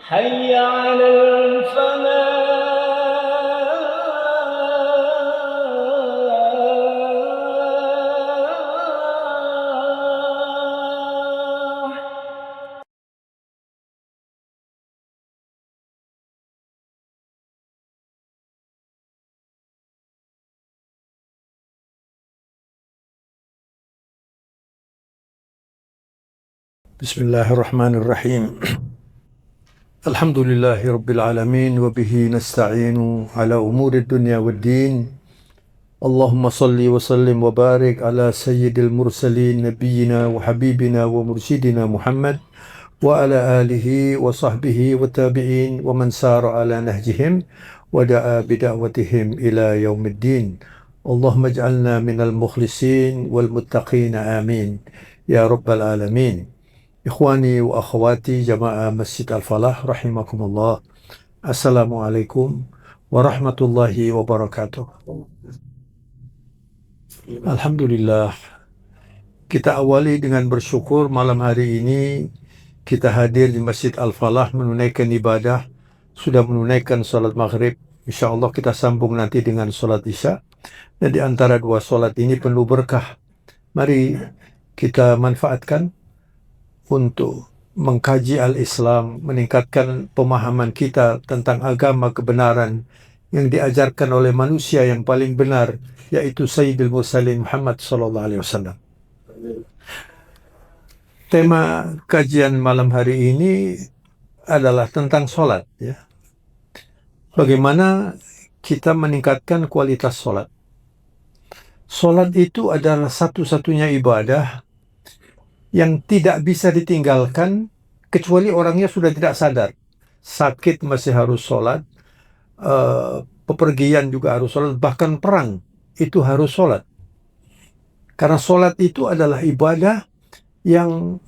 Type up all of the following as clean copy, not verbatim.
حي على الفلاح. Bismillahirrahmanirrahim. Alhamdulillahi Rabbil Alamin wa bihi nasta'inu ala umuri dunya waddin. Allahumma salli wa sallim wa barik ala sayyidil mursalin nabiyyina wa habibina wa mursyidina Muhammad wa ala alihi wa sahbihi wa tabi'in wa man sara ala nahjihim wa da'a bida'watihim ila yaumiddin. Allahumma ij'alna minal mukhlisin wal muttaqin, amin ya rabbal alamin. Ikhwani wa akhwati jamaah Masjid Al-Falah rahimakumullah. Assalamualaikum warahmatullahi wabarakatuh. Alhamdulillah, kita awali dengan bersyukur malam hari ini kita hadir di Masjid Al-Falah menunaikan ibadah, sudah menunaikan salat maghrib. InsyaAllah kita sambung nanti dengan salat isya. Dan di antara dua salat ini penuh berkah. Mari kita manfaatkan untuk mengkaji al-Islam, meningkatkan pemahaman kita tentang agama kebenaran yang diajarkan oleh manusia yang paling benar, yaitu Sayyidul Mursalin Muhammad SAW. Tema kajian malam hari ini adalah tentang sholat. Bagaimana kita meningkatkan kualitas sholat. Sholat itu adalah satu-satunya ibadah yang tidak bisa ditinggalkan kecuali orangnya sudah tidak sadar. Sakit masih harus sholat, pepergian juga harus sholat, bahkan perang itu harus sholat. Karena sholat itu adalah ibadah yang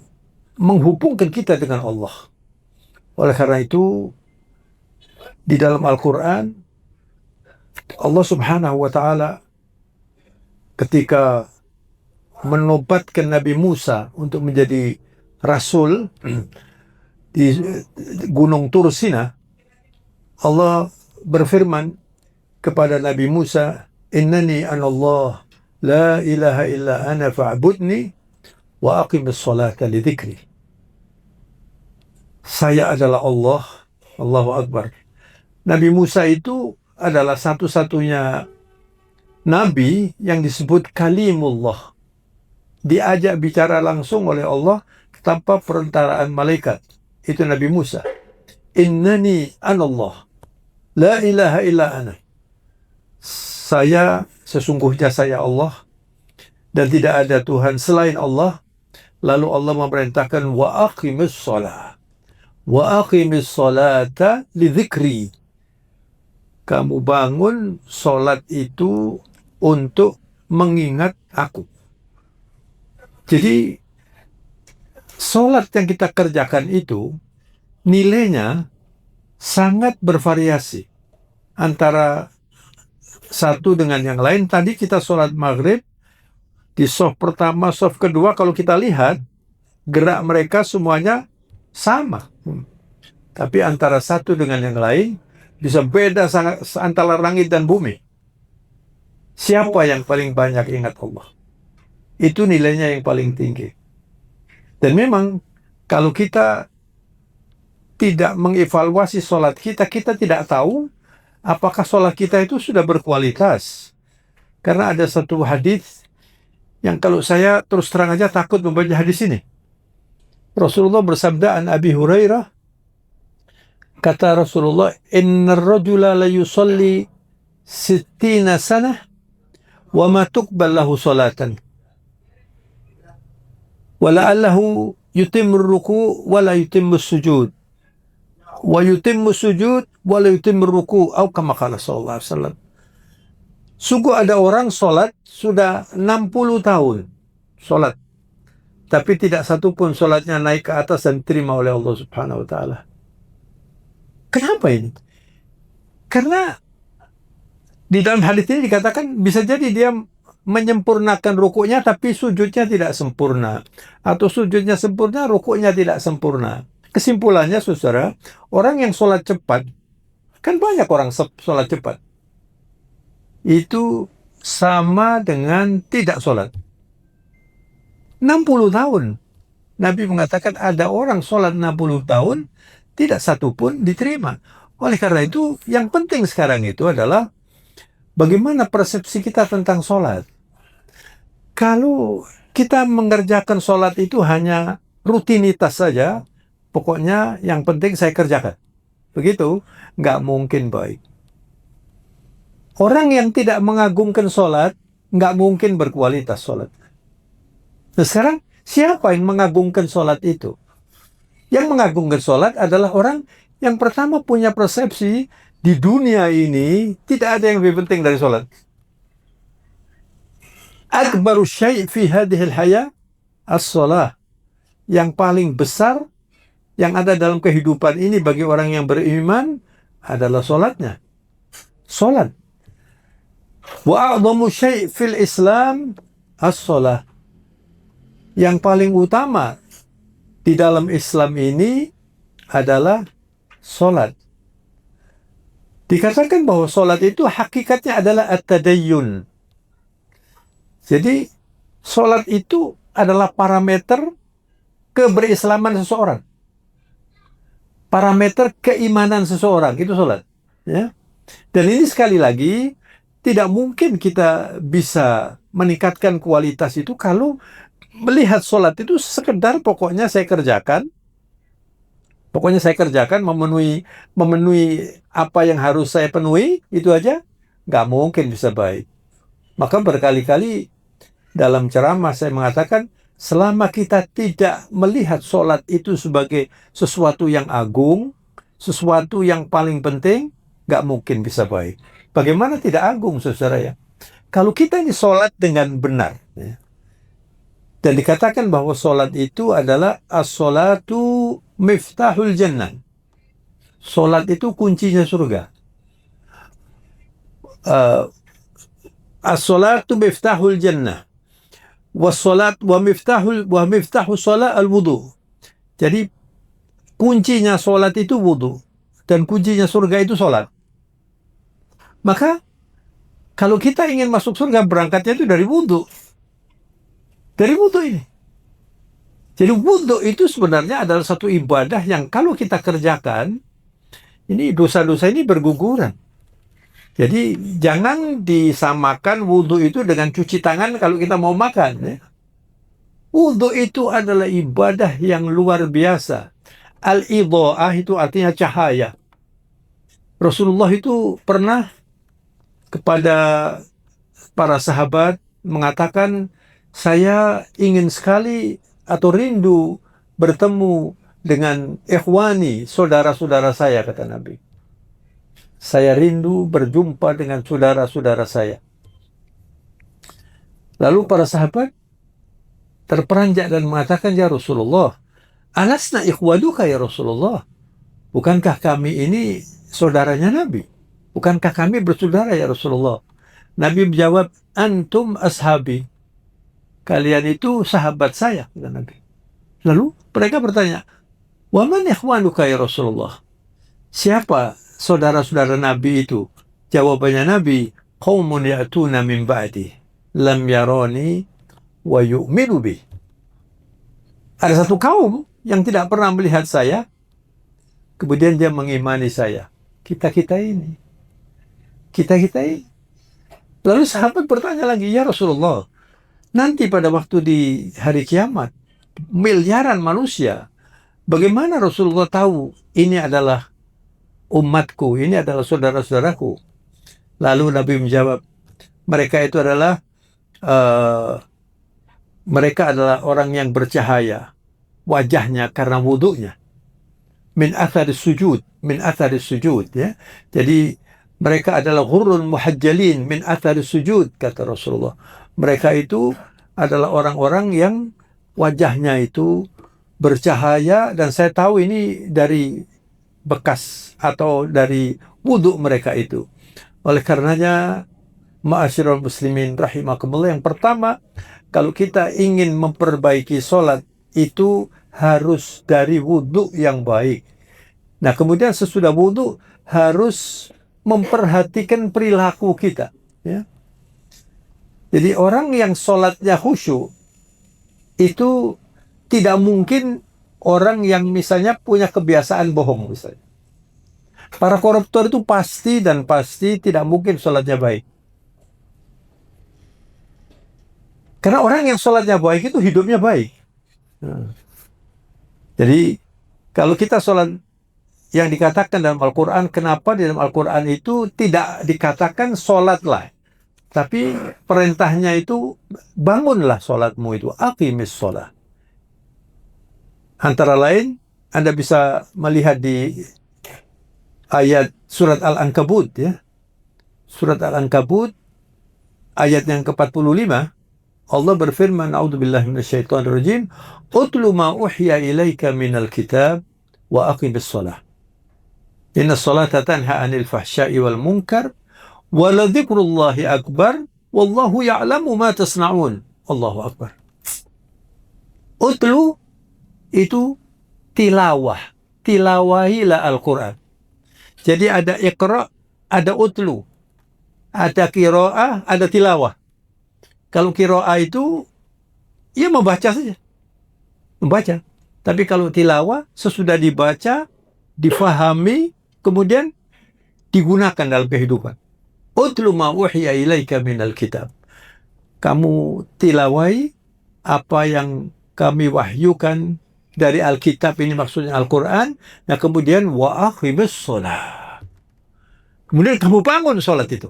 menghubungkan kita dengan Allah. Oleh karena itu, di dalam Al-Quran, Allah Subhanahu wa Ta'ala ketika menobatkan Nabi Musa untuk menjadi rasul di Gunung Tur Sina, Allah berfirman kepada Nabi Musa, "Innani anallah la ilaha illa ana fa'budni wa aqimis salata li dzikri." Saya adalah Allah, Allahu Akbar. Nabi Musa itu adalah satu-satunya nabi yang disebut kalimullah. Diajak bicara langsung oleh Allah tanpa perantaraan malaikat. Itu Nabi Musa. Innani anallah la ilaha illa ana. Sesungguhnya saya Allah dan tidak ada Tuhan selain Allah. Lalu Allah memerintahkan wa aqimis shalah. Wa aqimis salata li dzikri. Kamu bangun salat itu untuk mengingat aku. Jadi, sholat yang kita kerjakan itu nilainya sangat bervariasi antara satu dengan yang lain. Tadi kita sholat maghrib, di shaf pertama, shaf kedua, kalau kita lihat, gerak mereka semuanya sama. Tapi antara satu dengan yang lain, bisa beda sangat antara langit dan bumi. Siapa yang paling banyak ingat Allah? Itu nilainya yang paling tinggi. Dan memang kalau kita tidak mengevaluasi sholat kita, kita tidak tahu apakah sholat kita itu sudah berkualitas. Karena ada satu hadis yang kalau saya terus terang aja takut membaca hadis ini. Rasulullah bersabda, an Abi Hurairah, kata Rasulullah, innar rajula la yusalli 60 sanah wa ma tuqbal lahu salatan. Wala'allahu yutimmu ruku' wala yutimmu sujud wa yutimmu sujud wala yutimmu ruku' atau kama qala sallallahu alaihi wasallam. Sungguh ada orang sholat sudah 60 tahun sholat, tapi tidak satu pun sholatnya naik ke atas dan diterima oleh Allah Subhanahu wa Ta'ala. Kenapa ini? Karena di dalam hadis ini dikatakan bisa jadi dia menyempurnakan rukuknya tapi sujudnya tidak sempurna, atau sujudnya sempurna, rukuknya tidak sempurna. kesimpulannya saudara, orang yang sholat cepat, kan banyak orang sholat cepat, itu sama dengan tidak sholat. 60 tahun. Nabi mengatakan ada orang sholat 60 tahun, tidak satu pun diterima. Oleh karena itu, yang penting sekarang itu adalah bagaimana persepsi kita tentang sholat. Kalau kita mengerjakan sholat itu hanya rutinitas saja, pokoknya yang penting saya kerjakan. Begitu, nggak mungkin baik. Orang yang tidak mengagungkan sholat, nggak mungkin berkualitas sholat. Nah sekarang, siapa yang mengagungkan sholat itu? Yang mengagungkan sholat adalah orang yang pertama punya persepsi di dunia ini tidak ada yang lebih penting dari sholat. Akbaru syai' fi hadhil haya as-sholah. Yang paling besar yang ada dalam kehidupan ini bagi orang yang beriman adalah sholatnya. Sholat. Wa a'zamu syai' fil Islam as-sholah. Yang paling utama di dalam Islam ini adalah sholat. Dikatakan bahwa sholat itu hakikatnya adalah at-tadayyun. Jadi sholat itu adalah parameter keberislaman seseorang. Parameter keimanan seseorang, itu sholat. Ya. Dan ini sekali lagi, tidak mungkin kita bisa meningkatkan kualitas itu kalau melihat sholat itu sekedar pokoknya saya kerjakan, memenuhi apa yang harus saya penuhi, itu aja nggak mungkin bisa baik. Maka berkali-kali dalam ceramah saya mengatakan, selama kita tidak melihat sholat itu sebagai sesuatu yang agung, sesuatu yang paling penting, nggak mungkin bisa baik. Bagaimana tidak agung, saudara ya? Kalau kita ini sholat dengan benar, ya, dan dikatakan bahwa sholat itu adalah as-sholatu miftahul jannah. Sholat itu kuncinya surga. As-sholatu miftahul jannah. Was-sholat wa miftahu sholat al-wudu. Jadi kuncinya sholat itu wudu. Dan kuncinya surga itu sholat. Maka kalau kita ingin masuk surga, berangkatnya itu dari wudu. Dari wudu ini. Jadi wudu itu sebenarnya adalah satu ibadah yang kalau kita kerjakan, ini dosa-dosa ini berguguran. Jadi jangan disamakan wudu itu dengan cuci tangan kalau kita mau makan. Ya. Wudu itu adalah ibadah yang luar biasa. Al-idha'ah itu artinya cahaya. Rasulullah itu pernah kepada para sahabat mengatakan, saya ingin sekali atau rindu bertemu dengan ikhwani, saudara-saudara saya, kata Nabi. Saya rindu berjumpa dengan saudara-saudara saya. Lalu para sahabat terperanjat dan mengatakan, ya Rasulullah, alasna ikhwaduka ya Rasulullah. Bukankah kami ini saudaranya Nabi? Bukankah kami bersaudara ya Rasulullah? Nabi menjawab, antum ashabi. Kalian itu sahabat saya, kata Nabi. Lalu mereka bertanya, wa man ikhwanuka ya Rasulullah? Siapa saudara-saudara Nabi itu? Jawabannya Nabi, qaumun ya'tuna min ba'di lam yarani wa yu'minu bi. Ada satu kaum yang tidak pernah melihat saya, kemudian dia mengimani saya. Kita-kita ini. Lalu sahabat bertanya lagi, ya Rasulullah, nanti pada waktu di hari kiamat, miliaran manusia, bagaimana Rasulullah tahu ini adalah umatku, ini adalah saudara-saudaraku? Lalu Nabi menjawab, mereka adalah orang yang bercahaya wajahnya karena wudunya. Min atharis sujud, ya. Jadi mereka adalah ghurrun muhajjalin min atharis sujud, kata Rasulullah. Mereka itu adalah orang-orang yang wajahnya itu bercahaya, dan saya tahu ini dari bekas atau dari wudhu mereka itu. Oleh karenanya, ma'asyiral muslimin rahimakumullah, yang pertama, kalau kita ingin memperbaiki sholat itu harus dari wudhu yang baik. Nah, kemudian sesudah wudhu harus memperhatikan perilaku kita. Ya. Jadi orang yang sholatnya khusyuk itu tidak mungkin orang yang misalnya punya kebiasaan bohong misalnya. Para koruptor itu pasti tidak mungkin sholatnya baik. Karena orang yang sholatnya baik itu hidupnya baik. Nah. Jadi kalau kita sholat yang dikatakan dalam Al-Quran, kenapa di dalam Al-Quran itu tidak dikatakan sholatlah, tapi perintahnya itu bangunlah sholatmu itu, aqimis sholat. Antara lain, Anda bisa melihat di ayat surat Al-Ankabut, ya. Surat Al-Ankabut ayat yang ke-45, Allah berfirman, a'udzubillahi minasyaitonirrajim, utlu ma uhya ilaika minal kitab wa aqimis sholat. Inna sholata tanha 'anil fahsya'i wal munkar wa la dzikrullahi akbar wallahu ya'lamu ma tasna'un. Allahu akbar. Utlu itu tilawah. Tilawahilah Al-Quran. Jadi ada iqra, ada utlu. Ada qiraah, ada tilawah. Kalau qiraah itu ya membaca saja. Membaca. Tapi kalau tilawah sesudah dibaca, difahami, kemudian digunakan dalam kehidupan. Utlu ma uhiya ilaika minal kitab. Kamu tilawai apa yang kami wahyukan dari Alkitab, ini maksudnya Al-Quran. Nah, kemudian wa aqimis sholat. Kemudian kamu bangun sholat itu.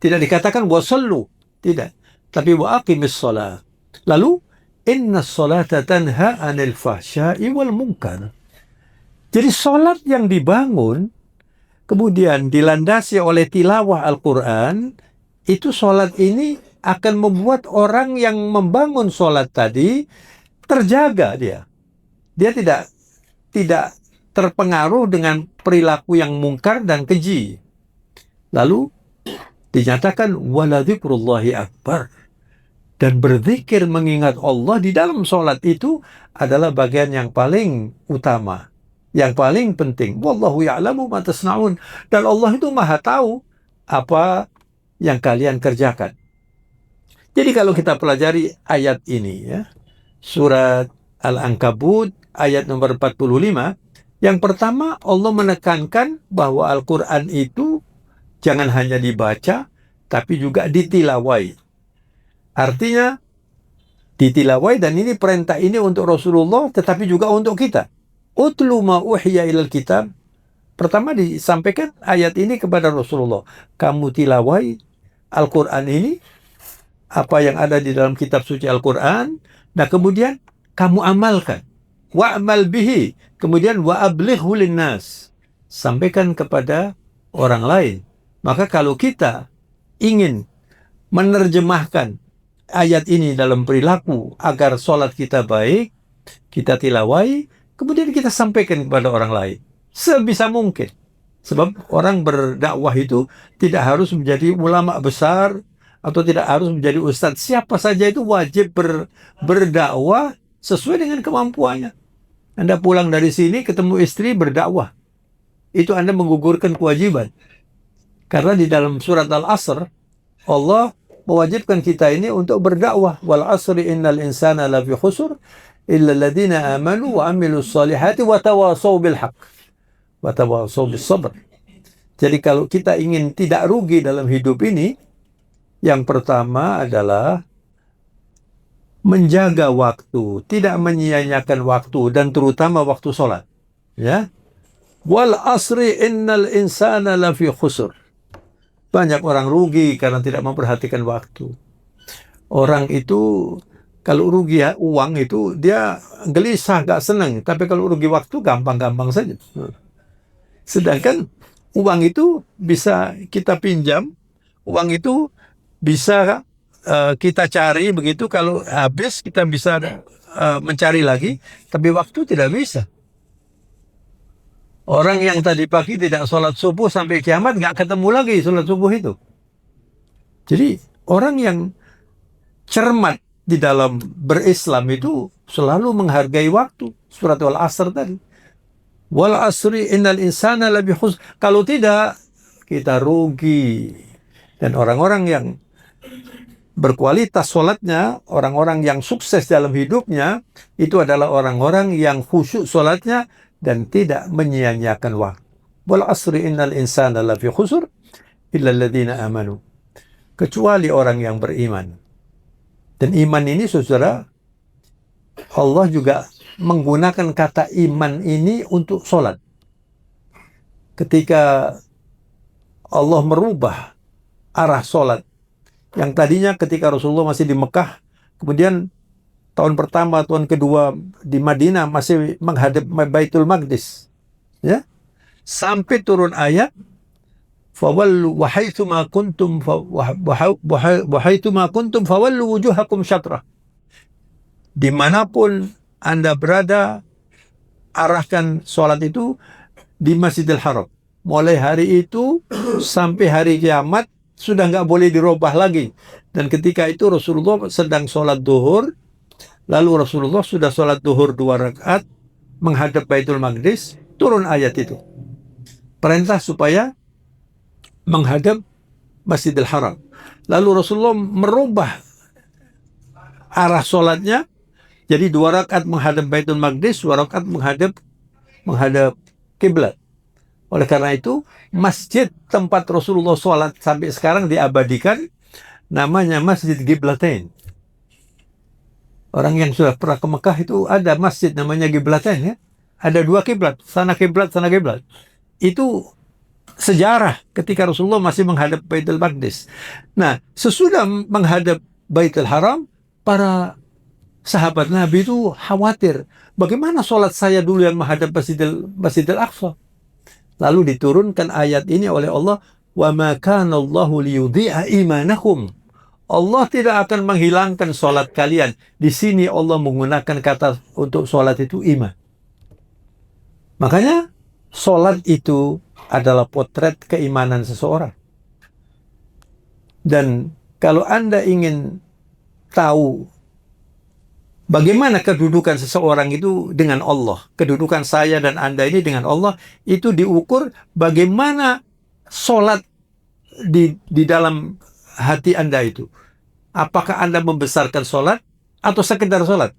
Tidak dikatakan wa sallu, tidak. Tapi wa aqimis sholat. Lalu inna sholata tanha 'anil fahsya'i wal munkar. Jadi sholat yang dibangun, kemudian dilandasi oleh tilawah Al-Quran, itu sholat ini akan membuat orang yang membangun sholat tadi terjaga dia. Dia tidak terpengaruh dengan perilaku yang mungkar dan keji. Lalu dinyatakan wala dzikrullahi akbar. Dan berzikir mengingat Allah di dalam sholat itu adalah bagian yang paling utama, yang paling penting. Wallahu ya'lamu ma tasna'un. Dan Allah itu maha tahu apa yang kalian kerjakan. Jadi kalau kita pelajari ayat ini, ya, surat Al-Ankabut ayat nomor 45, yang pertama Allah menekankan bahwa Al-Quran itu jangan hanya dibaca, tapi juga ditilawai. Artinya ditilawai, dan ini perintah ini untuk Rasulullah, tetapi juga untuk kita. Utlu ma uhiya ilal kitab. Pertama disampaikan ayat ini kepada Rasulullah. Kamu tilawai Al-Quran ini, apa yang ada di dalam kitab suci Al-Quran. Nah, kemudian kamu amalkan. Wa'mal bihi. Kemudian wa'ablighu linnas. Sampaikan kepada orang lain. Maka kalau kita ingin menerjemahkan ayat ini dalam perilaku agar sholat kita baik, kita tilawai, kemudian kita sampaikan kepada orang lain. Sebisa mungkin. Sebab orang berdakwah itu tidak harus menjadi ulama besar atau tidak harus menjadi ustadz. Siapa saja itu wajib berdakwah sesuai dengan kemampuannya. Anda pulang dari sini ketemu istri berdakwah, itu Anda menggugurkan kewajiban. Karena di dalam surat Al-Asr, Allah mewajibkan kita ini untuk berdakwah. Wal asri innal insana lafi khusr illa alladhina amanu wa amilus salihati wa tawasaw bil haqq wa tawasaw bis sabr. Jadi kalau kita ingin tidak rugi dalam hidup ini, yang pertama adalah menjaga waktu, tidak menyia-nyiakan waktu, dan terutama waktu sholat. Ya. Wal asri innal insana lafi khusr. Banyak orang rugi karena tidak memperhatikan waktu. Orang itu kalau rugi uang itu dia gelisah, gak senang. Tapi kalau rugi waktu gampang-gampang saja. Sedangkan uang itu bisa kita pinjam, uang itu bisa kita cari begitu. Kalau habis kita bisa mencari lagi, tapi waktu tidak bisa. Orang yang tadi pagi tidak sholat subuh sampai kiamat nggak ketemu lagi sholat subuh itu. Jadi orang yang cermat di dalam berislam itu selalu menghargai waktu. Surat Al-Asr tadi. Wal asri innal insana labi khusr. Kalau tidak, kita rugi. Dan orang-orang yang berkualitas sholatnya, orang-orang yang sukses dalam hidupnya, itu adalah orang-orang yang khusyuk sholatnya dan tidak menyia-nyiakan waktu. Wal asri innal insana lafi khusr illa alladziina amanu. Kecuali orang yang beriman. Dan iman ini, saudara, Allah juga menggunakan kata iman ini untuk sholat. Ketika Allah merubah arah sholat, yang tadinya ketika Rasulullah masih di Mekah, kemudian tahun pertama, tahun kedua di Madinah masih menghadap Baitul Maqdis, ya, sampai turun ayat fawallu wahaitsuma kuntum fawallu wujuhakum syatrah. Dimanapun Anda berada, arahkan sholat itu di Masjidil Haram. Mulai hari itu sampai hari kiamat sudah nggak boleh dirubah lagi. Dan ketika itu Rasulullah sedang sholat duhur, lalu Rasulullah sudah sholat duhur 2 rakaat menghadap Baitul Maqdis, turun ayat itu. Perintah supaya menghadap Masjidil Haram. Lalu Rasulullah merubah arah sholatnya, jadi 2 rakaat menghadap Baitul Maqdis, 2 rakaat menghadap kiblat. Oleh karena itu, masjid tempat Rasulullah sholat sampai sekarang diabadikan, namanya Masjid Qiblatain. Orang yang sudah pernah ke Mekah itu ada masjid namanya Qiblatain, ya. Ada 2 kiblat, sana kiblat, sana kiblat. Itu sejarah ketika Rasulullah masih menghadap Baitul Maqdis. Nah, sesudah menghadap Baitul Haram, para sahabat Nabi itu khawatir, bagaimana sholat saya dulu yang menghadap Masjidil Aqsa? Lalu diturunkan ayat ini oleh Allah, wa ma kana Allahu liyudhi'a imanakum. Allah tidak akan menghilangkan sholat kalian. Di sini Allah menggunakan kata untuk sholat itu iman. Makanya sholat itu adalah potret keimanan seseorang. Dan kalau Anda ingin tahu bagaimana kedudukan seseorang itu dengan Allah, kedudukan saya dan Anda ini dengan Allah, itu diukur bagaimana sholat di dalam hati Anda itu. Apakah Anda membesarkan sholat atau sekedar sholat?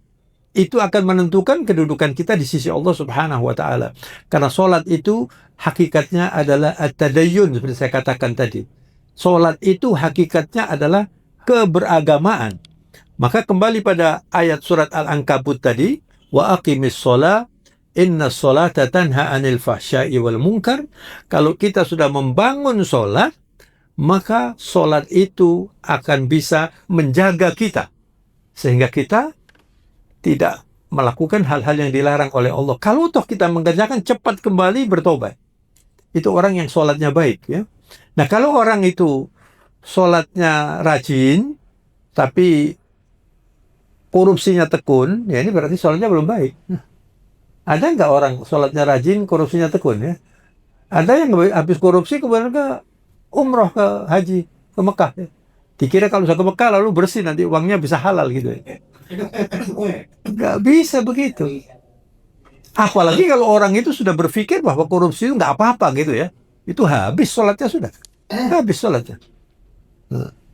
Itu akan menentukan kedudukan kita di sisi Allah Subhanahu wa Ta'ala. Karena sholat itu hakikatnya adalah at-tadayyun, seperti saya katakan tadi. Sholat itu hakikatnya adalah keberagamaan. Maka kembali pada ayat surat Al-Ankabut tadi, wa aqimis sholat, inna sholata tanha anil fahsya'i wal munkar. Kalau kita sudah membangun sholat, maka sholat itu akan bisa menjaga kita. Sehingga kita tidak melakukan hal-hal yang dilarang oleh Allah. Kalau toh kita mengerjakan, cepat kembali bertobat. Itu orang yang sholatnya baik, ya. Nah, kalau orang itu sholatnya rajin, tapi korupsinya tekun, ya ini berarti sholatnya belum baik. Ada nggak orang sholatnya rajin, korupsinya tekun, ya? Ada yang habis korupsi kemudian ke umroh, ke haji, ke Mekah, ya. Dikira kalau sudah ke Mekah lalu bersih, nanti uangnya bisa halal gitu, ya. Nggak bisa begitu. Apalagi kalau orang itu sudah berpikir bahwa korupsi itu nggak apa-apa gitu, ya. Itu habis sholatnya sudah. Habis sholatnya.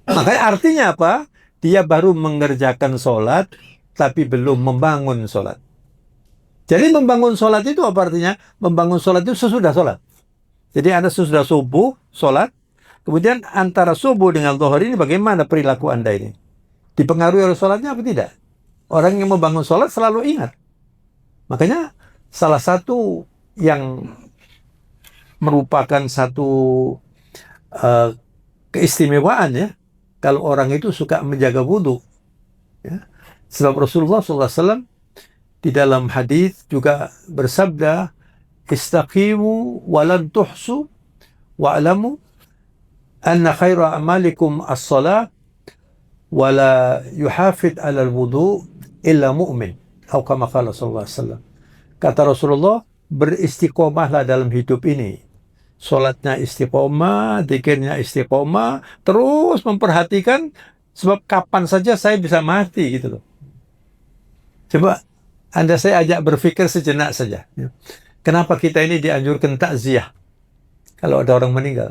Makanya artinya apa? Dia baru mengerjakan sholat, tapi belum membangun sholat. Jadi membangun sholat itu apa artinya? Membangun sholat itu sesudah sholat. Jadi Anda sesudah subuh, sholat. Kemudian antara subuh dengan zuhur ini bagaimana perilaku Anda ini? Dipengaruhi oleh sholatnya apa tidak? Orang yang membangun sholat selalu ingat. Makanya salah satu yang merupakan satu keistimewaan, ya, kalau orang itu suka menjaga wudhu, ya. Sebab Rasulullah SAW di dalam hadis juga bersabda, istaqimu walan tuhsu wa'lamu anna khaira amalikum as-salah wala yuhafid ala al-wudu illa mu'min. Atau kama qala sallallahu alaihi wasallam. Kata Rasulullah, beristiqomahlah dalam hidup ini. Sholatnya istiqomah, zikirnya istiqomah, terus memperhatikan Sebab kapan saja saya bisa mati gitu loh. Coba Anda saya ajak berpikir sejenak saja. Kenapa kita ini dianjurkan takziah kalau ada orang meninggal?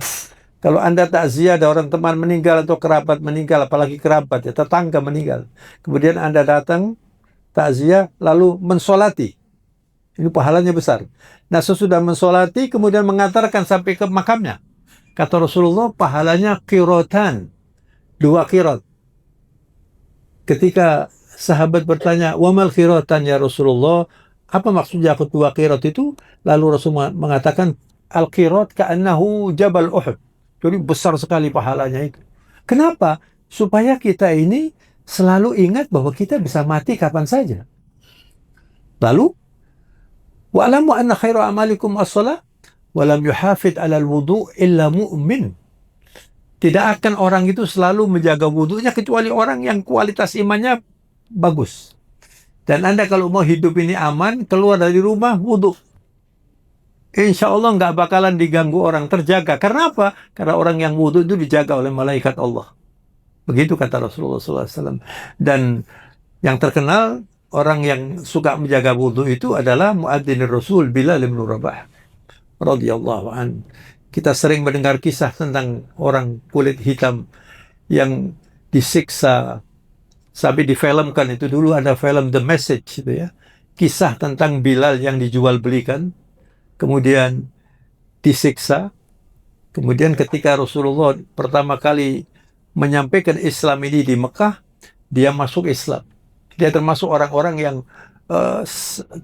Kalau Anda takziah ada orang teman meninggal atau kerabat meninggal, apalagi kerabat ya, tetangga meninggal. Kemudian Anda datang takziah lalu mensolati. Ini pahalanya besar. Nah, sesudah mensolati kemudian mengantarkan sampai ke makamnya. Kata Rasulullah pahalanya qiratan, 2 qirat. Ketika sahabat bertanya, "Wa mal qiratan ya Rasulullah?" Apa maksudnya 2 qirat itu? Lalu Rasul mengatakan, "Al-qirat ka'annahu Jabal Uhud." Jadi besar sekali pahalanya itu. Kenapa? Supaya kita ini selalu ingat bahwa kita bisa mati kapan saja. Lalu, "Wa'lamu anna khairu amalikum as-shalah wa lam yuhafid 'alal wudu' illa mu'min." Tidak akan orang itu selalu menjaga wudunya kecuali orang yang kualitas imannya bagus. Dan Anda kalau mau hidup ini aman, keluar dari rumah wudu. Insya Allah nggak bakalan diganggu orang, terjaga. Karena apa? Karena orang yang wudu itu dijaga oleh malaikat Allah. Begitu kata Rasulullah SAW. Dan yang terkenal, orang yang suka menjaga wudu itu adalah muadzin Rasul Bilal bin Rabah radhiyallahu an. Kita sering mendengar kisah tentang orang kulit hitam yang disiksa sampai difilmkan. Itu dulu ada film The Message itu ya. Kisah tentang Bilal yang dijual belikan, kemudian disiksa. Kemudian ketika Rasulullah pertama kali menyampaikan Islam ini di Mekah, dia masuk Islam. Dia termasuk orang-orang yang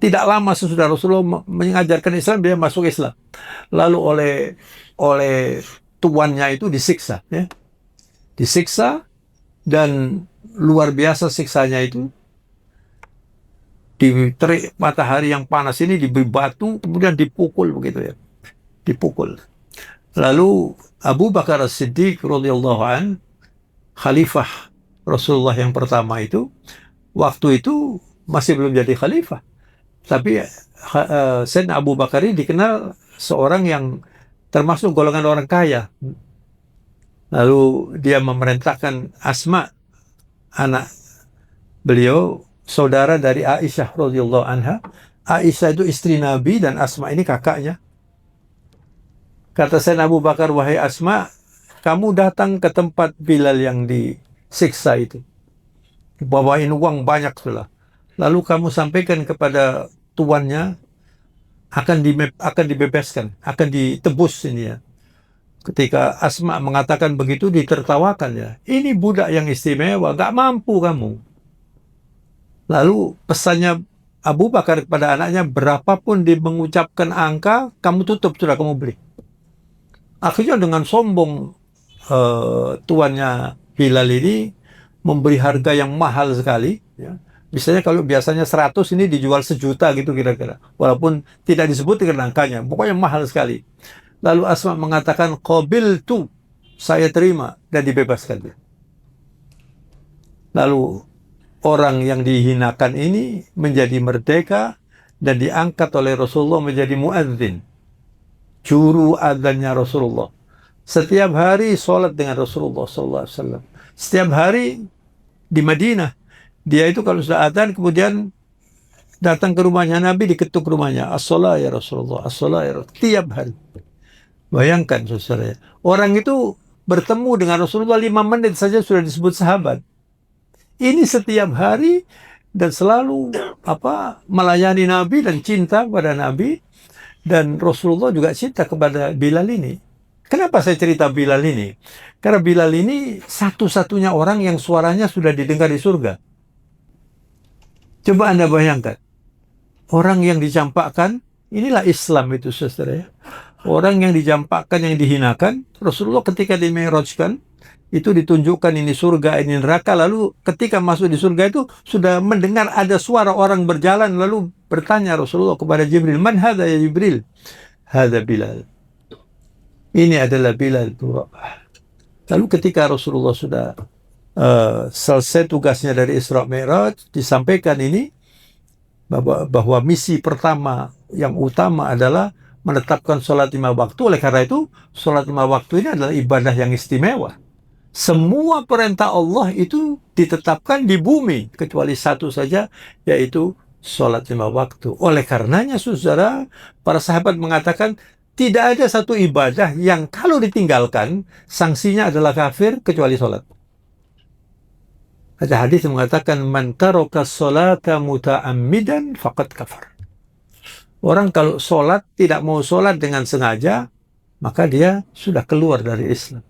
tidak lama sesudah Rasulullah mengajarkan Islam, dia masuk Islam. Lalu oleh tuannya itu disiksa, ya. Disiksa, dan luar biasa siksanya itu. Di terik matahari yang panas ini diberi batu, kemudian dipukul begitu ya. Dipukul. Lalu Abu Bakar As-Siddiq radhiyallahu an, khalifah Rasulullah yang pertama itu, waktu itu masih belum jadi khalifah. Tapi Sayyidina Abu Bakar ini dikenal seorang yang termasuk golongan orang kaya. Lalu dia memerintahkan Asma, anak beliau, saudara dari Aisyah radhiyallahu anha. Aisyah itu istri Nabi dan Asma ini kakaknya. Kata Sayyidina Abu Bakar, "Wahai Asma, kamu datang ke tempat Bilal yang disiksa itu. Bawain uang banyak sudah. Lalu kamu sampaikan kepada tuannya akan dibebaskan, akan ditebus ini ya." Ketika Asma mengatakan begitu, ditertawakan ya. "Ini budak yang istimewa, gak mampu kamu." Lalu pesannya Abu Bakar kepada anaknya, berapapun dia mengucapkan angka, kamu tutup, sudah kamu beli. Akhirnya dengan sombong tuannya Bilal ini memberi harga yang mahal sekali. Ya. Misalnya kalau biasanya 100, ini dijual 1 juta gitu kira-kira. Walaupun tidak disebutkan angkanya, pokoknya mahal sekali. Lalu Asma mengatakan, "Qabiltu," saya terima, dan dibebaskan dia. Lalu orang yang dihinakan ini menjadi merdeka dan diangkat oleh Rasulullah menjadi muadzin, juru adzannya Rasulullah. Setiap hari sholat dengan Rasulullah SAW. Setiap hari di Madinah, dia itu kalau sudah adzan kemudian datang ke rumahnya Nabi, diketuk rumahnya, "As-shalah ya Rasulullah, as-shalah ya Rasulullah." Tiap hari. Bayangkan saudara, orang itu bertemu dengan Rasulullah 5 menit saja sudah disebut sahabat. Ini setiap hari dan selalu melayani Nabi dan cinta kepada Nabi, dan Rasulullah juga cinta kepada Bilal ini. Kenapa saya cerita Bilal ini? Karena Bilal ini satu-satunya orang yang suaranya sudah didengar di surga. Coba Anda bayangkan, orang yang dicampakkan, inilah Islam itu saudara ya. Orang yang dicampakkan, yang dihinakan, Rasulullah ketika di-mi'rajkan, itu ditunjukkan ini surga, ini neraka. Lalu ketika masuk di surga itu sudah mendengar ada suara orang berjalan, lalu bertanya Rasulullah kepada Jibril, "Man hadha ya Jibril?" "Hadha Bilal." Ini adalah Bilal bin Rabah. Lalu ketika Rasulullah sudah selesai tugasnya dari Isra Mi'raj, disampaikan ini bahwa misi pertama yang utama adalah menetapkan sholat 5 waktu. Oleh karena itu, sholat 5 waktu ini adalah ibadah yang istimewa. semua perintah Allah itu ditetapkan di bumi, kecuali satu saja, yaitu sholat 5 waktu. Oleh karenanya, saudara, para sahabat mengatakan, tidak ada satu ibadah yang kalau ditinggalkan, sanksinya adalah kafir, kecuali sholat. Ada hadis yang mengatakan, man taraka sholata muta'ammidan faqad kafar. Orang kalau sholat, tidak mau sholat dengan sengaja, maka dia sudah keluar dari Islam.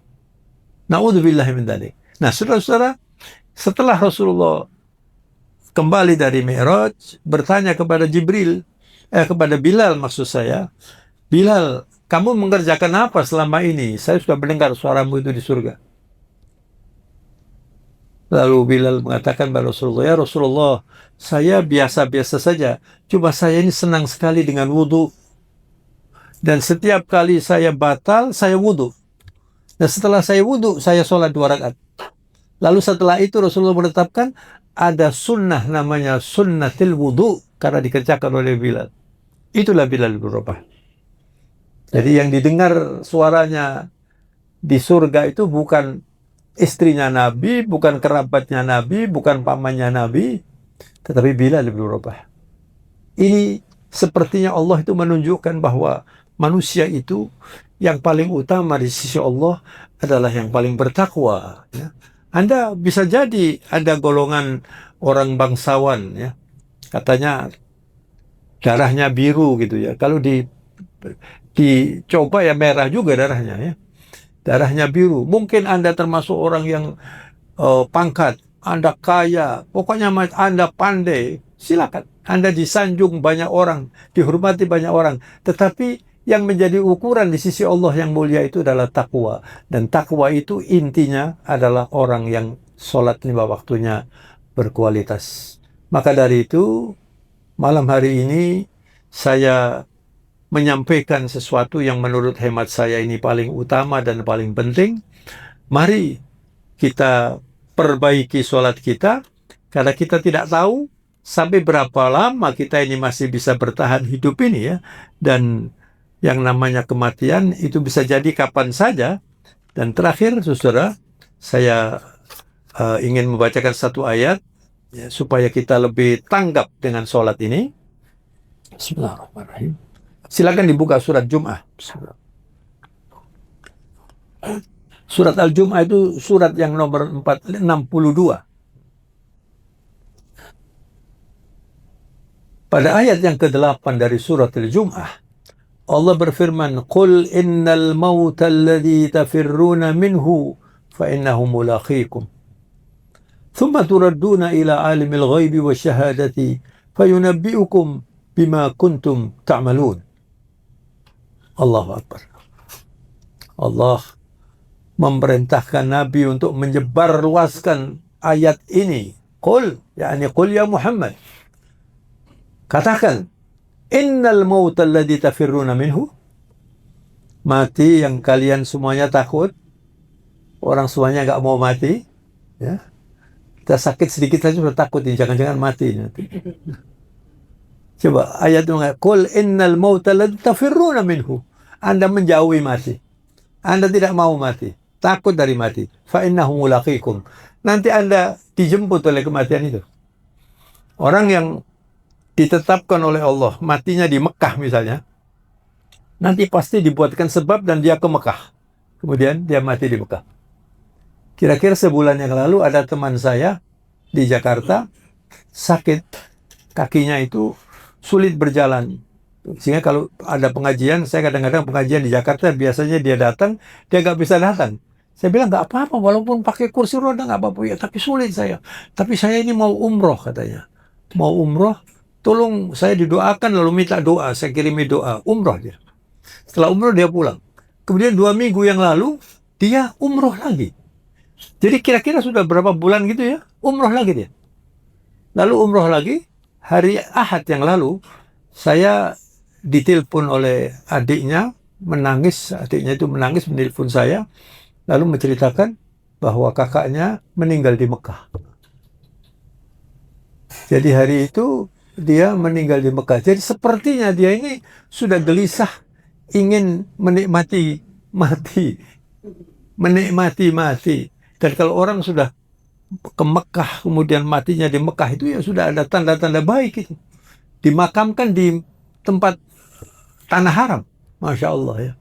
Na'udzubillahi min dzalik. Nah, saudara-saudara, setelah Rasulullah kembali dari Mi'raj, bertanya kepada kepada Bilal maksud saya, Bilal, kamu mengerjakan apa selama ini? Saya sudah mendengar suaramu itu di surga. Lalu Bilal mengatakan kepada Rasulullah, ya Rasulullah, saya biasa-biasa saja. Cuma saya ini senang sekali dengan wudhu. Dan setiap kali saya batal, saya wudhu. Dan setelah saya wudhu, saya sholat 2 rakaat. Lalu setelah itu Rasulullah menetapkan ada sunnah namanya sunnatil wudhu karena dikerjakan oleh Bilal. Itulah Bilal bin Rabah. Jadi yang didengar suaranya di surga itu bukan istrinya Nabi, bukan kerabatnya Nabi, bukan pamannya Nabi, tetapi Bilal bin Rabah. Ini sepertinya Allah itu menunjukkan bahwa manusia itu yang paling utama di sisi Allah adalah yang paling bertakwa. Ya. Anda bisa jadi ada golongan orang bangsawan, ya, katanya darahnya biru gitu ya. Kalau dicoba ya merah juga darahnya, ya. Darahnya biru. Mungkin Anda termasuk orang yang pangkat, Anda kaya, pokoknya Anda pandai. Silakan. Anda disanjung banyak orang, dihormati banyak orang. Tetapi yang menjadi ukuran di sisi Allah yang mulia itu adalah takwa. Dan takwa itu intinya adalah orang yang sholat 5 waktunya berkualitas. Maka dari itu, malam hari ini saya menyampaikan sesuatu yang menurut hemat saya ini paling utama dan paling penting. Mari kita perbaiki sholat kita, karena kita tidak tahu sampai berapa lama kita ini masih bisa bertahan hidup ini, ya. Dan yang namanya kematian itu bisa jadi kapan saja. Dan terakhir, saudara, saya ingin membacakan satu ayat, ya, supaya kita lebih tanggap dengan sholat ini. Bismillahirrahmanirrahim. Silakan dibuka surat Jum'ah. Surat Al-Jum'ah itu surat yang nomor 62. Pada ayat yang ke-8 dari surat Al-Jum'ah, Allah berfirman, "Qul innal mauta alladhi tafirruna minhu fa innahu mulaqikum. Thumma turadduna ila alimil ghaibi wasyahadati fayunabbi'ukum bima kuntum ta'malun." Allahu Akbar. Allah memerintahkan Nabi untuk menyebarluaskan ayat ini. Qul, yakni qul ya Muhammad. Katakan, innal mauta alladhi tafirruna minhu, mati yang kalian semuanya takut, orang semuanya nggak mau mati, ya. Kita sakit sedikit saja sudah takut, jangan-jangan mati nanti. Coba ayat itu mengatakan, qul innal mauta alladhi tafirruna minhu. Anda menjauhi mati. Anda tidak mau mati, takut dari mati. Fa innahu mulaqikum. Nanti Anda dijemput oleh kematian itu. Orang yang ditetapkan oleh Allah matinya di Mekah misalnya, nanti pasti dibuatkan sebab dan dia ke Mekah. Kemudian dia mati di Mekah. Kira-kira sebulan yang lalu ada teman saya di Jakarta sakit, kakinya itu sulit berjalan. Sehingga kalau ada pengajian, saya kadang-kadang pengajian di Jakarta, biasanya dia datang, dia nggak bisa datang. Saya bilang nggak apa-apa, walaupun pakai kursi roda nggak apa-apa, ya, tapi sulit saya. Tapi saya ini mau umroh katanya. Mau umroh, tolong saya didoakan, lalu minta doa, saya kirimi doa, umroh dia. Setelah umroh dia pulang. Kemudian 2 minggu yang lalu, dia umroh lagi. Jadi kira-kira sudah berapa bulan gitu ya, umroh lagi dia. Lalu umroh lagi, hari Ahad yang lalu, saya ditelepon oleh adiknya, adiknya itu menangis menelpon saya, lalu menceritakan bahwa kakaknya meninggal di Mekah. Jadi hari itu dia meninggal di Mekah. Jadi sepertinya dia ini sudah gelisah, ingin menikmati mati. Dan kalau orang sudah ke Mekah kemudian matinya di Mekah itu ya sudah ada tanda-tanda baik itu. Dimakamkan di tempat tanah haram. Masya Allah ya.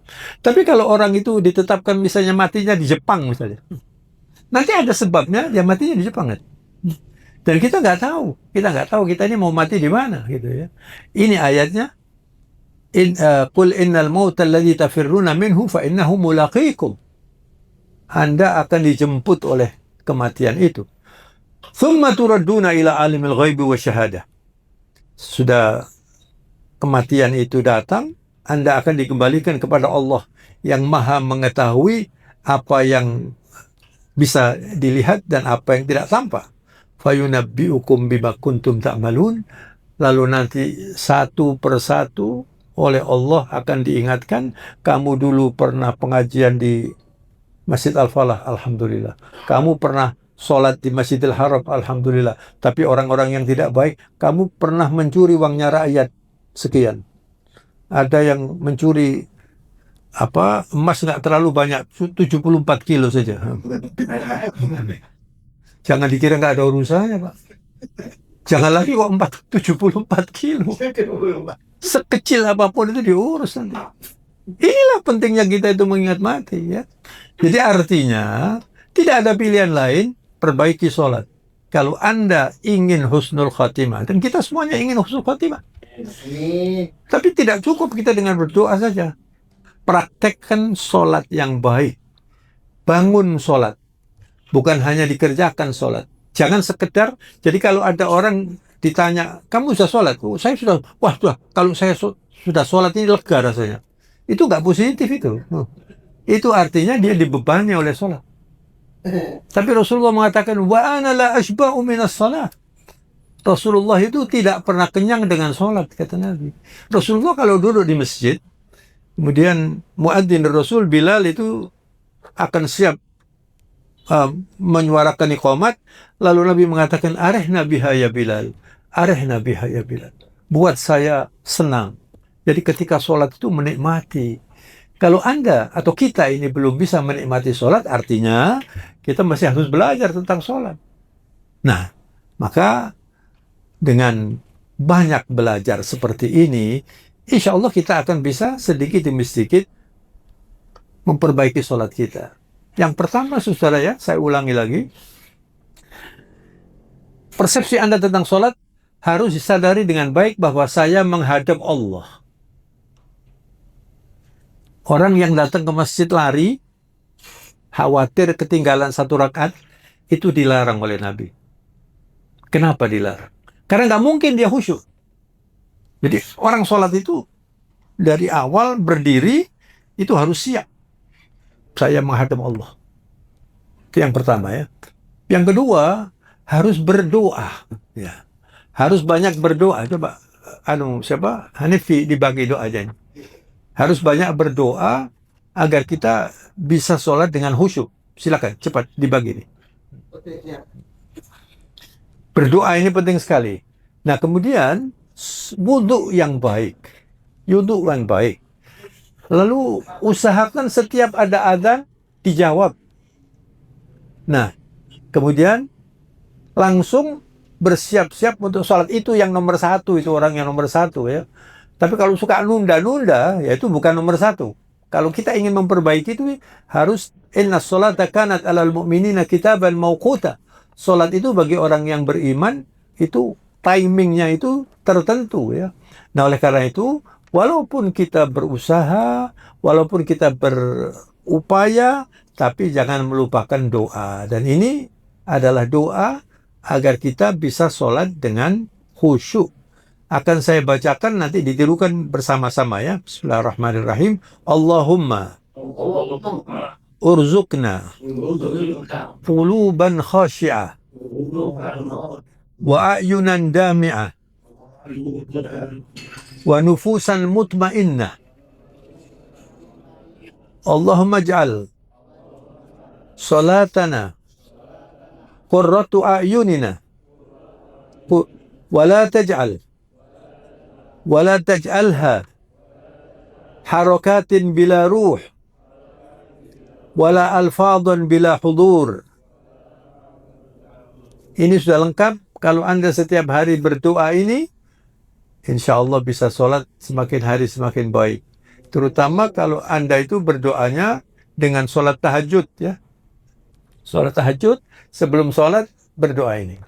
Tapi kalau orang itu ditetapkan misalnya matinya di Jepang misalnya. Nanti ada sebabnya dia matinya di Jepang kan. Dan kita nggak tahu. Kita ini mau mati di mana gitu ya. Ini ayatnya. Qul innal mauta alladhi tafirruna minhu fa innahu mulaqikum. Anda akan dijemput oleh kematian itu. Thumma turadduna ila alimil ghaibi wa syahadah. Sudah kematian itu datang, Anda akan dikembalikan kepada Allah yang Maha mengetahui apa yang bisa dilihat dan apa yang tidak tampak. Fayunabbi'ukum bima kuntum ta'malun. Lalu nanti satu persatu oleh Allah akan diingatkan, kamu dulu pernah pengajian di Masjid Al-Falah, alhamdulillah. Kamu pernah sholat di Masjidil Haram, alhamdulillah. Tapi orang-orang yang tidak baik, kamu pernah mencuri uangnya rakyat sekian. Ada yang mencuri emas nggak terlalu banyak, 74 kilo saja. Jangan dikira nggak ada urusannya, Pak. Jangan lagi kok 74 kilo. Sekecil apapun itu diurus nanti. Inilah pentingnya kita itu mengingat mati ya. Jadi artinya tidak ada pilihan lain, perbaiki sholat. Kalau Anda ingin husnul khatimah, dan kita semuanya ingin husnul khatimah. Tapi tidak cukup kita dengan berdoa saja. Praktekkan sholat yang baik. Bangun sholat. Bukan hanya dikerjakan sholat. Jangan sekedar, jadi kalau ada orang ditanya, kamu sudah sholat? Oh, saya sudah, wah sudah, kalau saya sudah sholat ini lega rasanya. Itu nggak positif itu. Itu artinya dia dibebani oleh sholat. Tapi Rasulullah mengatakan, wa ana la ashba'u minas sholat. Rasulullah itu tidak pernah kenyang dengan sholat, kata Nabi. Rasulullah kalau duduk di masjid, kemudian muadzin Rasul Bilal itu akan siap menyuarakan iqamat, lalu Nabi mengatakan, arihna biha ya Bilal, arihna biha ya Bilal. Buat saya senang. Jadi ketika sholat itu menikmati. Kalau Anda atau kita ini belum bisa menikmati sholat, artinya kita masih harus belajar tentang sholat. Nah, maka dengan banyak belajar seperti ini, insya Allah kita akan bisa sedikit demi sedikit memperbaiki sholat kita. Yang pertama, saudara ya, saya ulangi lagi. Persepsi Anda tentang sholat harus disadari dengan baik bahwa saya menghadap Allah. Orang yang datang ke masjid lari, khawatir ketinggalan satu rakaat, itu dilarang oleh Nabi. Kenapa dilarang? Karena nggak mungkin dia khusyuk. Jadi orang sholat itu dari awal berdiri itu harus siap. Saya menghadap Allah. Itu yang pertama ya. Yang kedua, harus berdoa. Ya. Harus banyak berdoa. Coba, Hanifi dibagi doa aja. Harus banyak berdoa agar kita bisa sholat dengan khusyuk. Silakan, cepat dibagi nih. Berdoa ini penting sekali. Nah, kemudian wudhu yang baik. Wudhu yang baik. Lalu usahakan setiap ada adzan dijawab. Nah, kemudian langsung bersiap-siap untuk sholat. Itu yang nomor satu, itu orang yang nomor satu ya. Tapi kalau suka nunda-nunda, ya itu bukan nomor satu. Kalau kita ingin memperbaiki itu harus inna sholata kanat alal mu'minina kitaban mauquta. Sholat itu bagi orang yang beriman itu timingnya itu tertentu ya. Nah, oleh karena itu walaupun kita berusaha, walaupun kita berupaya, tapi jangan melupakan doa. Dan ini adalah doa agar kita bisa sholat dengan khusyuk. Akan saya bacakan nanti ditirukan bersama-sama ya. Bismillahirrahmanirrahim. Allahumma urzuqna quluban khashi'ah wa a'yunan dami'ah wa nufusan mutmainnah. Allahumma ij'al salatana qurratu a'yunina wa la taj'alha harakatin bila ruh wala alfadan bila hudur Ini sudah lengkap. Kalau Anda setiap hari berdoa ini, insya Allah bisa sholat semakin hari semakin baik. Terutama kalau Anda itu berdoanya dengan sholat tahajud, ya. Sholat tahajud, sebelum sholat berdoa ini.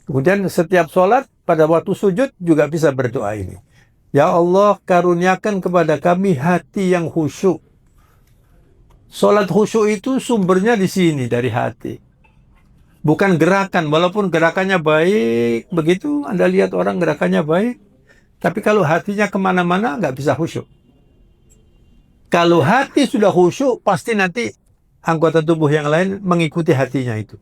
Kemudian setiap sholat pada waktu sujud juga bisa berdoa ini. Ya Allah, karuniakan kepada kami hati yang khusyuk. Sholat khusyuk itu sumbernya di sini, dari hati. Bukan gerakan, walaupun gerakannya baik, begitu Anda lihat orang gerakannya baik, tapi kalau hatinya kemana-mana nggak bisa khusyuk. Kalau hati sudah khusyuk, pasti nanti anggota tubuh yang lain mengikuti hatinya itu.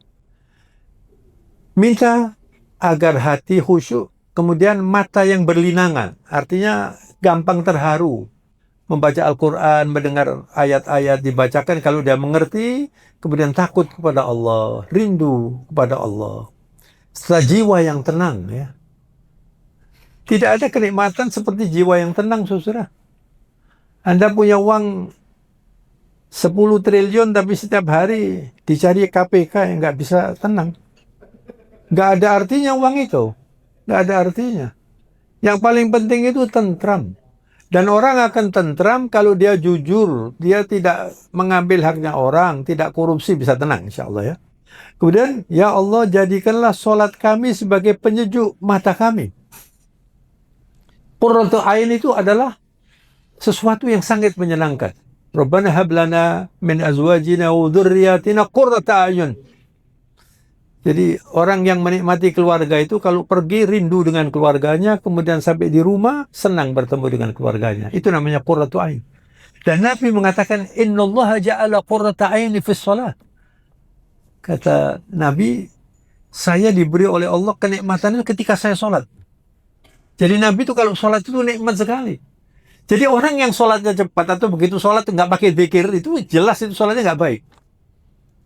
Minta agar hati khusyuk, kemudian mata yang berlinangan, artinya gampang terharu. Membaca Al-Quran, mendengar ayat-ayat dibacakan, kalau dia mengerti, kemudian takut kepada Allah, rindu kepada Allah. Setelah jiwa yang tenang, ya. Tidak ada kenikmatan seperti jiwa yang tenang, saudara. Anda punya uang 10 triliun, tapi setiap hari dicari KPK yang nggak bisa tenang. Nggak ada artinya uang itu. Nggak ada artinya. Yang paling penting itu tentram. Dan orang akan tentram kalau dia jujur, dia tidak mengambil haknya orang, tidak korupsi, bisa tenang insya Allah, ya. Kemudian, ya Allah, jadikanlah sholat kami sebagai penyejuk mata kami. Qurratu ain itu adalah sesuatu yang sangat menyenangkan. Rabbana hab lana min azwajina wa dzurriyyatina qurrata a'yun. Jadi orang yang menikmati keluarga itu kalau pergi rindu dengan keluarganya, kemudian sampai di rumah senang bertemu dengan keluarganya. Itu namanya qurratu ain. Dan Nabi mengatakan, innallaha ja'ala qurrata aini fis shalah. Kata Nabi, saya diberi oleh Allah kenikmatan itu ketika saya sholat. Jadi Nabi itu kalau sholat itu nikmat sekali. Jadi orang yang sholatnya cepat atau begitu sholat nggak pakai zikir, itu jelas itu sholatnya nggak baik.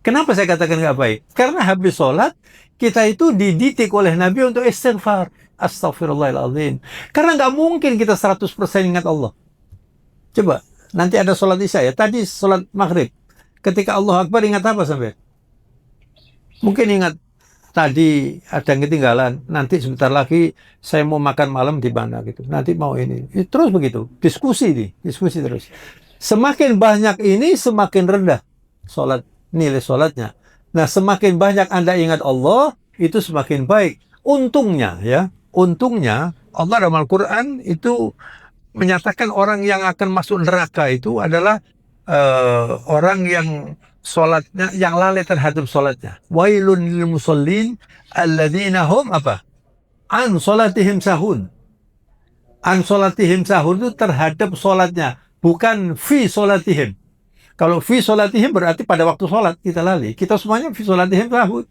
Kenapa saya katakan nggak baik? Karena habis sholat, kita itu dididik oleh Nabi untuk istighfar. Astaghfirullahaladzim. Karena nggak mungkin kita 100% ingat Allah. Coba, nanti ada sholat isya ya. Tadi sholat maghrib. Ketika Allah Akbar, ingat apa sampai? Mungkin ingat, tadi ada yang ketinggalan. Nanti sebentar lagi saya mau makan malam di mana gitu. Nanti mau ini. Terus begitu. Diskusi nih. Diskusi terus. Semakin banyak ini, semakin rendah sholat. Nilai sholatnya. Nah, semakin banyak Anda ingat Allah, itu semakin baik. Untungnya, ya. Untungnya, Allah dalam Al-Quran itu menyatakan orang yang akan masuk neraka itu adalah orang yang sholatnya, yang lalai terhadap sholatnya. Wailun lil musallin alladzina hum apa? An sholatihim sahun. An sholatihim sahun itu terhadap sholatnya, bukan fi sholatihim. Kalau fi sholatihim berarti pada waktu sholat kita lalai. Kita semuanya fi sholatihim sahun.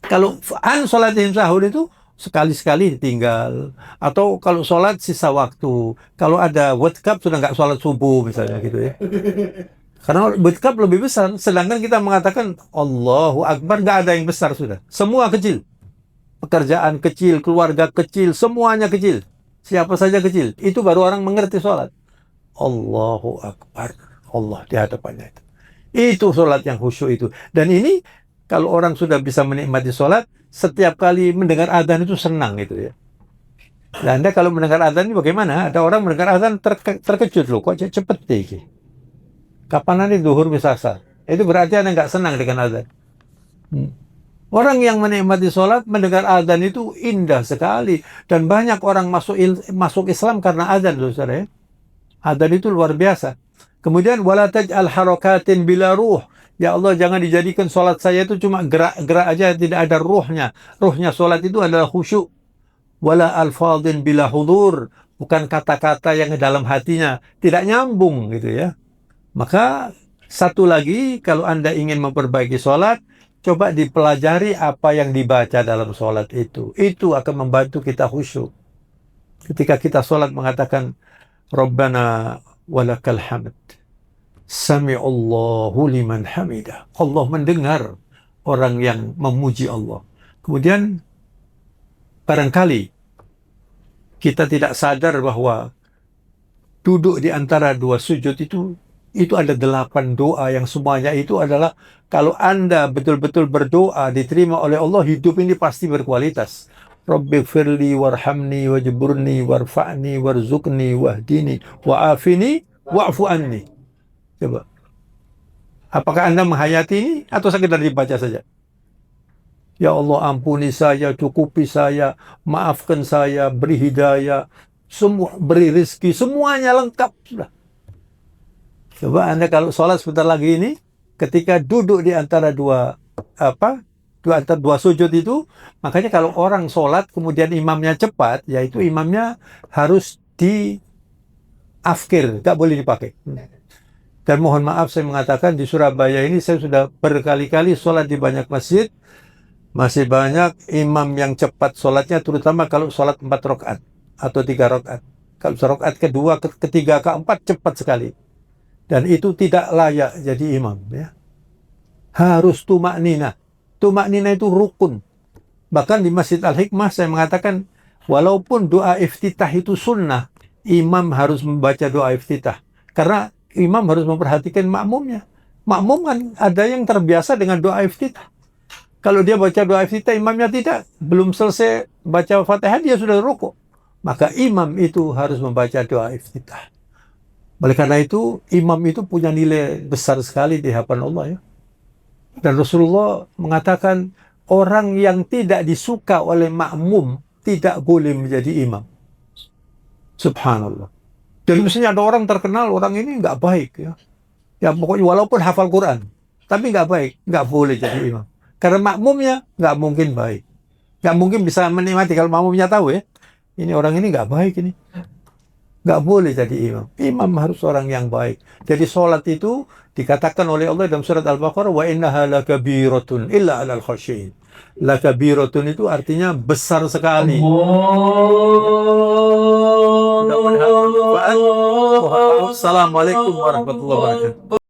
Kalau an sholatihim sahun itu sekali-sekali tinggal. Atau kalau sholat sisa waktu. Kalau ada World Cup sudah nggak sholat subuh misalnya gitu, ya. Karena World Cup lebih besar. Sedangkan kita mengatakan Allahu Akbar, nggak ada yang besar sudah. Semua kecil. Pekerjaan kecil, keluarga kecil, semuanya kecil. Siapa saja kecil. Itu baru orang mengerti sholat. Allahu Akbar. Allah di hadapannya itu. Itu sholat yang khusyuk itu. Dan ini kalau orang sudah bisa menikmati sholat, setiap kali mendengar adzan itu senang itu, ya. Dan Anda kalau mendengar adzan ini bagaimana? Ada orang mendengar adzan terkejut loh, kok cepet deh. Kapan nanti zuhur bisa asar? Itu berarti Anda nggak senang dengan adzan. Orang yang menikmati sholat mendengar adzan itu indah sekali. Dan banyak orang masuk Islam karena adzan, saudara, ya. Adzan itu luar biasa. Kemudian wala taj'al harakatin bila ruh. Ya Allah, jangan dijadikan sholat saya itu cuma gerak-gerak aja, tidak ada ruhnya. Ruhnya sholat itu adalah khusyuk. Wala alfadhin bila hudur. Bukan kata-kata yang dalam hatinya. Tidak nyambung gitu, ya. Maka satu lagi, kalau Anda ingin memperbaiki sholat, coba dipelajari apa yang dibaca dalam sholat itu. Itu akan membantu kita khusyuk. Ketika kita sholat mengatakan Rabbana walakal hamd. Sami'allahu liman hamidah. Allah mendengar orang yang memuji Allah. Kemudian barangkali kita tidak sadar bahwa duduk di antara dua sujud itu Itu ada 8 doa yang semuanya itu adalah kalau Anda betul-betul berdoa diterima oleh Allah, hidup ini pasti berkualitas. Rabbighfirli warhamni wajburni warfa'ni warzuqni wahdini wa'afini wa'fu anni. Coba. Apakah Anda menghayati ini atau sekedar dibaca saja? Ya Allah, ampuni saya, cukupi saya, maafkan saya, beri hidayah, semua, beri rezeki, semuanya lengkap sudah. Coba Anda kalau sholat sebentar lagi ini, ketika duduk di antara dua sujud itu, makanya kalau orang sholat kemudian imamnya cepat, yaitu imamnya harus diafkir, nggak boleh dipakai. Dan mohon maaf saya mengatakan di Surabaya ini saya sudah berkali-kali sholat di banyak masjid, masih banyak imam yang cepat sholatnya, terutama kalau sholat 4 rakaat atau 3 rakaat. Kalau rakaat kedua, ketiga, keempat cepat sekali. Dan itu tidak layak jadi imam. Ya. Harus tumak nina. Tumak nina itu rukun. Bahkan di Masjid Al-Hikmah saya mengatakan, walaupun doa iftitah itu sunnah, imam harus membaca doa iftitah. Karena imam harus memperhatikan makmumnya. Makmum kan ada yang terbiasa dengan doa iftitah. Kalau dia baca doa iftitah, imamnya tidak. Belum selesai baca Fatihah, dia sudah rukuk. Maka imam itu harus membaca doa iftitah. Oleh karena itu, imam itu punya nilai besar sekali di hadapan Allah ya. Dan Rasulullah mengatakan, orang yang tidak disuka oleh makmum tidak boleh menjadi imam. Subhanallah. Jadi misalnya ada orang terkenal, orang ini nggak baik ya. Ya pokoknya walaupun hafal Quran, tapi nggak baik, nggak boleh jadi imam. Karena makmumnya nggak mungkin baik. Nggak mungkin bisa menikmati kalau makmumnya tahu ya. Ini orang ini nggak baik ini. Nggak boleh jadi imam. Imam harus orang yang baik. Jadi sholat itu dikatakan oleh Allah dalam surat Al-Baqarah, wa innaha lakabiratun illa alal khasyin. Lakabiratun itu artinya besar sekali. Mudah-mudahan bermanfaat. Assalamualaikum warahmatullahi wabarakatuh.